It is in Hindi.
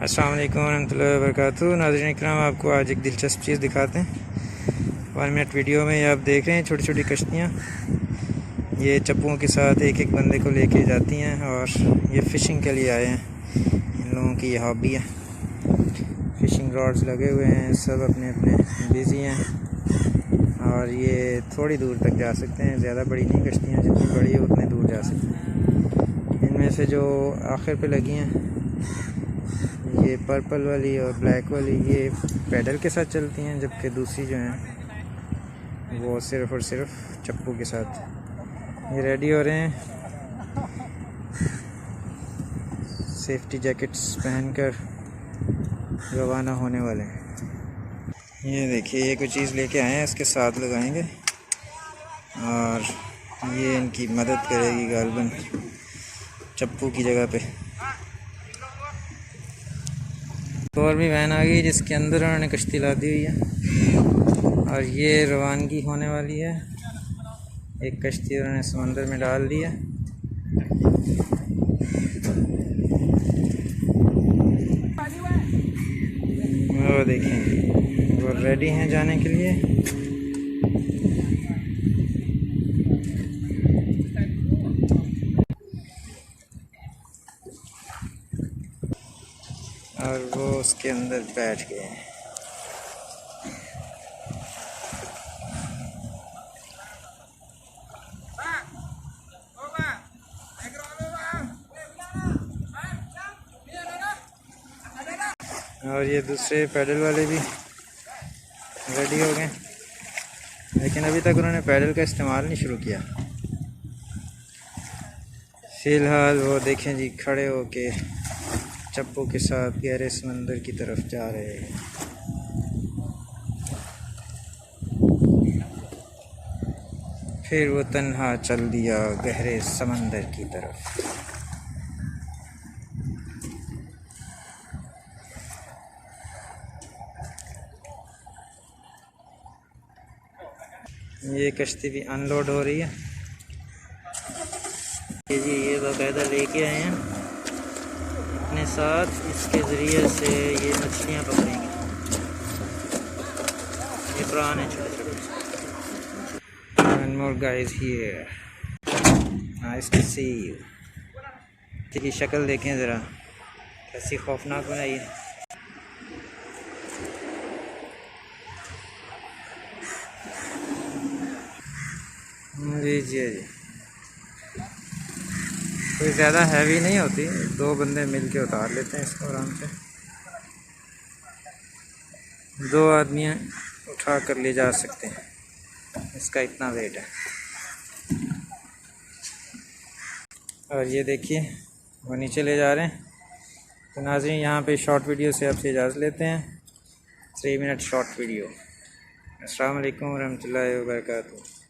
अस्सलाम वालेकुम रहमतुल्लाहि व बरकातुहू। नाज़रीन इकराम, आपको आज एक दिलचस्प चीज़ दिखाते हैं। 1 मिनट वीडियो में आप देख रहे हैं छोटी छोटी कश्तियाँ, ये चप्पुओं के साथ एक एक बंदे को लेके जाती हैं और ये फ़िशिंग के लिए आए हैं। इन लोगों की ये हॉबी है, फ़िशिंग रॉड्स लगे हुए हैं, सब अपने अपने बिज़ी हैं और ये थोड़ी दूर तक जा सकते हैं। ज़्यादा बड़ी नहीं कश्तियाँ, जितनी बड़ी है उतने दूर जा सकते हैं। इनमें से जो आखिर पे लगी हैं, ये पर्पल वाली और ब्लैक वाली, ये पैडल के साथ चलती हैं, जबकि दूसरी जो हैं वो सिर्फ़ और सिर्फ चप्पू के साथ। ये रेडी हो रहे हैं, सेफ्टी जैकेट्स पहनकर रवाना होने वाले हैं। ये देखिए, ये कोई चीज़ लेके आए हैं, इसके साथ लगाएंगे और ये इनकी मदद करेगी गालबन चप्पू की जगह पे। तो और भी वैन आ गई जिसके अंदर उन्होंने कश्ती ला दी हुई है और ये रवानगी होने वाली है। एक कश्ती उन्होंने समंदर में डाल दी है। वो देखें, वो रेडी हैं जाने के लिए। और वो उसके अंदर बैठ गए हैं। और ये दूसरे पैडल वाले भी रेडी हो गए, लेकिन अभी तक उन्होंने पैडल का इस्तेमाल नहीं शुरू किया। फ़िलहाल वो देखें जी, खड़े होके चप्पू के साथ गहरे समंदर की तरफ जा रहे हैं। फिर वो तन्हा चल दिया गहरे समंदर की तरफ। ये कश्ती भी अनलोड हो रही है। ये जी, ये बाकायदा लेके आए हैं अपने साथ, इसके ज़रिए से ये मछलियाँ पकड़ेंगे। ये प्राण है छोटे छोटे। And more guys here. Nice to see you. इसकी शक्ल देखें ज़रा, कैसी खौफनाक बनाई है। जी जी जी, कोई ज़्यादा हैवी नहीं होती, 2 बंदे मिल के उतार लेते हैं इसको आराम से। 2 आदमी उठा कर ले जा सकते हैं, इसका इतना वेट है। और ये देखिए, वो नीचे ले जा रहे हैं। तो नाज़रीन, यहाँ पे शॉर्ट वीडियो से आपसे इजाज़त लेते हैं। 3 मिनट शॉर्ट वीडियो। अस्सलाम वालेकुम रहमतुल्लाहि व बरकातुहू।